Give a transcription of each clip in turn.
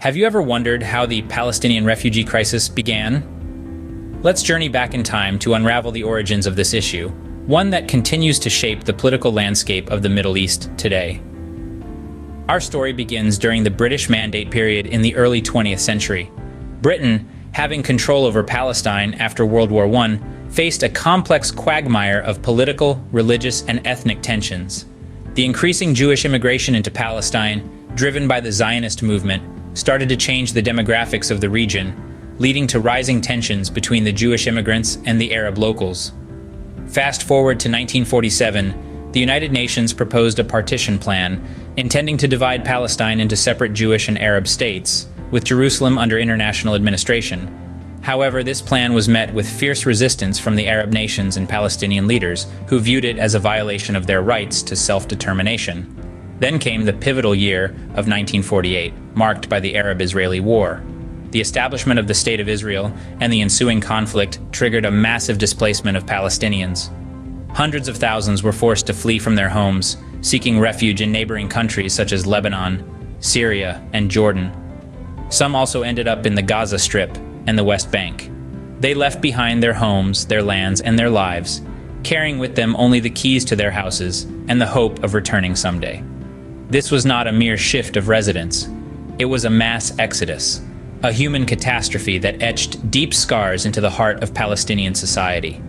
Have you ever wondered how the Palestinian refugee crisis began? Let's journey back in time to unravel the origins of this issue, one that continues to shape the political landscape of the Middle East today. Our story begins during the British Mandate period in the early 20th century. Britain, having control over Palestine after World War I, faced a complex quagmire of political, religious, and ethnic tensions. The increasing Jewish immigration into Palestine, driven by the Zionist movement, started to change the demographics of the region, leading to rising tensions between the Jewish immigrants and the Arab locals. Fast forward to 1947, the United Nations proposed a partition plan, intending to divide Palestine into separate Jewish and Arab states, with Jerusalem under international administration. However, this plan was met with fierce resistance from the Arab nations and Palestinian leaders, who viewed it as a violation of their rights to self-determination. Then came the pivotal year of 1948, marked by the Arab-Israeli War. The establishment of the State of Israel and the ensuing conflict triggered a massive displacement of Palestinians. Hundreds of thousands were forced to flee from their homes, seeking refuge in neighboring countries such as Lebanon, Syria, and Jordan. Some also ended up in the Gaza Strip and the West Bank. They left behind their homes, their lands, and their lives, carrying with them only the keys to their houses and the hope of returning someday. This was not a mere shift of residence. It was a mass exodus, a human catastrophe that etched deep scars into the heart of Palestinian society.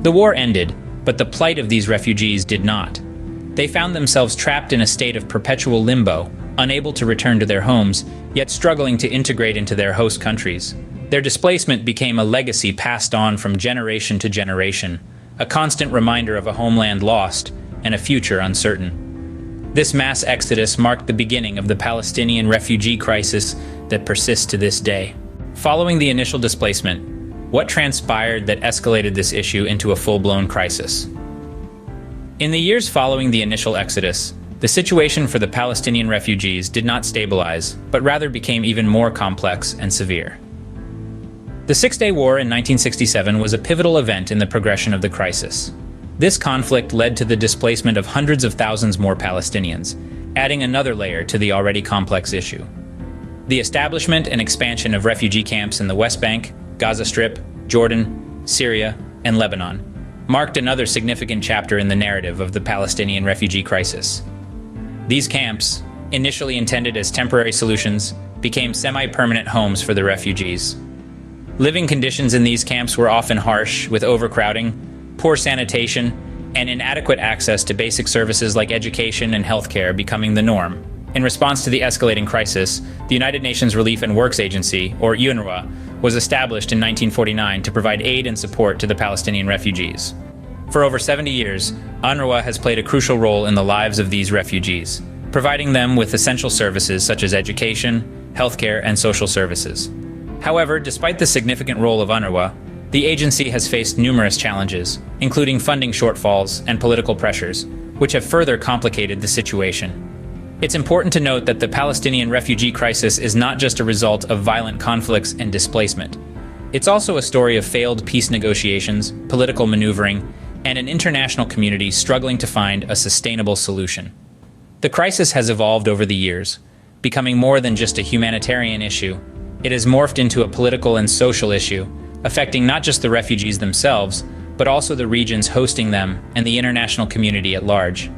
The war ended, but the plight of these refugees did not. They found themselves trapped in a state of perpetual limbo, unable to return to their homes, yet struggling to integrate into their host countries. Their displacement became a legacy passed on from generation to generation, a constant reminder of a homeland lost and a future uncertain. This mass exodus marked the beginning of the Palestinian refugee crisis that persists to this day. Following the initial displacement, what transpired that escalated this issue into a full-blown crisis? In the years following the initial exodus, the situation for the Palestinian refugees did not stabilize, but rather became even more complex and severe. The Six-Day War in 1967 was a pivotal event in the progression of the crisis. This conflict led to the displacement of hundreds of thousands more Palestinians, adding another layer to the already complex issue. The establishment and expansion of refugee camps in the West Bank, Gaza Strip, Jordan, Syria, and Lebanon marked another significant chapter in the narrative of the Palestinian refugee crisis. These camps, initially intended as temporary solutions, became semi-permanent homes for the refugees. Living conditions in these camps were often harsh, with overcrowding, poor sanitation, and inadequate access to basic services like education and healthcare becoming the norm. In response to the escalating crisis, the United Nations Relief and Works Agency, or UNRWA, was established in 1949 to provide aid and support to the Palestinian refugees. For over 70 years, UNRWA has played a crucial role in the lives of these refugees, providing them with essential services such as education, healthcare, and social services. However, despite the significant role of UNRWA, the agency has faced numerous challenges, including funding shortfalls and political pressures, which have further complicated the situation. It's important to note that the Palestinian refugee crisis is not just a result of violent conflicts and displacement. It's also a story of failed peace negotiations, political maneuvering, and an international community struggling to find a sustainable solution. The crisis has evolved over the years, becoming more than just a humanitarian issue. It has morphed into a political and social issue, affecting not just the refugees themselves, but also the regions hosting them and the international community at large.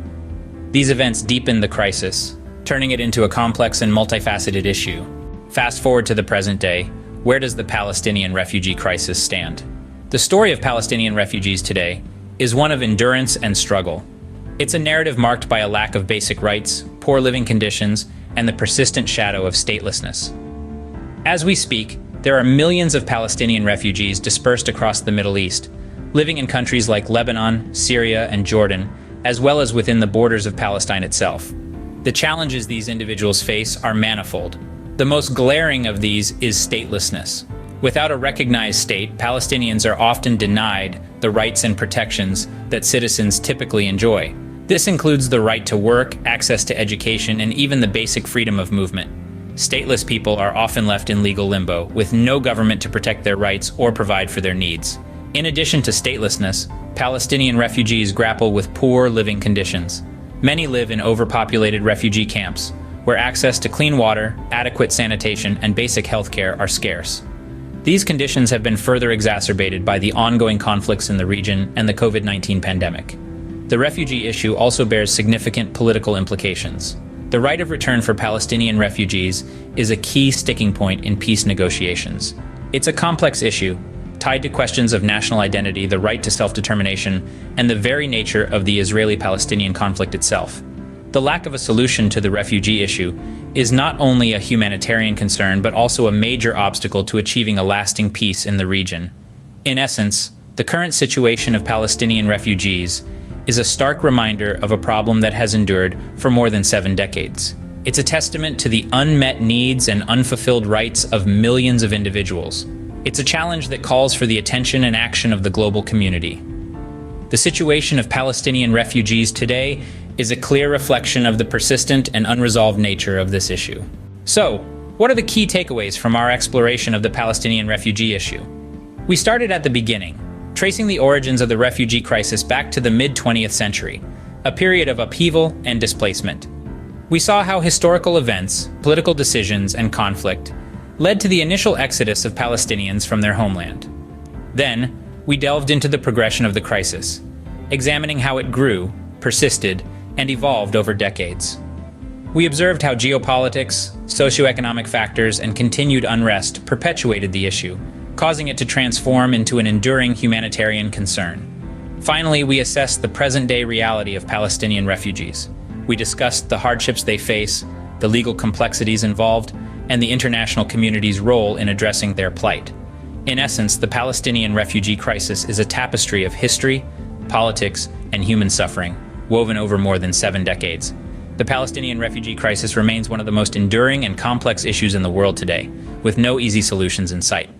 These events deepened the crisis, turning it into a complex and multifaceted issue. Fast forward to the present day, where does the Palestinian refugee crisis stand? The story of Palestinian refugees today is one of endurance and struggle. It's a narrative marked by a lack of basic rights, poor living conditions, and the persistent shadow of statelessness. As we speak, there are millions of Palestinian refugees dispersed across the Middle East, living in countries like Lebanon, Syria, and Jordan, as well as within the borders of Palestine itself. The challenges these individuals face are manifold. The most glaring of these is statelessness. Without a recognized state, Palestinians are often denied the rights and protections that citizens typically enjoy. This includes the right to work, access to education, and even the basic freedom of movement. Stateless people are often left in legal limbo, with no government to protect their rights or provide for their needs. In addition to statelessness, Palestinian refugees grapple with poor living conditions. Many live in overpopulated refugee camps, where access to clean water, adequate sanitation, and basic health care are scarce. These conditions have been further exacerbated by the ongoing conflicts in the region and the COVID-19 pandemic. The refugee issue also bears significant political implications. The right of return for Palestinian refugees is a key sticking point in peace negotiations. It's a complex issue, tied to questions of national identity, the right to self-determination, and the very nature of the Israeli-Palestinian conflict itself. The lack of a solution to the refugee issue is not only a humanitarian concern, but also a major obstacle to achieving a lasting peace in the region. In essence, the current situation of Palestinian refugees is a stark reminder of a problem that has endured for more than 7 decades. It's a testament to the unmet needs and unfulfilled rights of millions of individuals. It's a challenge that calls for the attention and action of the global community. The situation of Palestinian refugees today is a clear reflection of the persistent and unresolved nature of this issue. So, what are the key takeaways from our exploration of the Palestinian refugee issue? We started at the beginning, tracing the origins of the refugee crisis back to the mid-20th century, a period of upheaval and displacement. We saw how historical events, political decisions, and conflict led to the initial exodus of Palestinians from their homeland. Then, we delved into the progression of the crisis, examining how it grew, persisted, and evolved over decades. We observed how geopolitics, socioeconomic factors, and continued unrest perpetuated the issue, causing it to transform into an enduring humanitarian concern. Finally, we assessed the present-day reality of Palestinian refugees. We discussed the hardships they face, the legal complexities involved, and the international community's role in addressing their plight. In essence, the Palestinian refugee crisis is a tapestry of history, politics, and human suffering, woven over more than 7 decades. The Palestinian refugee crisis remains one of the most enduring and complex issues in the world today, with no easy solutions in sight.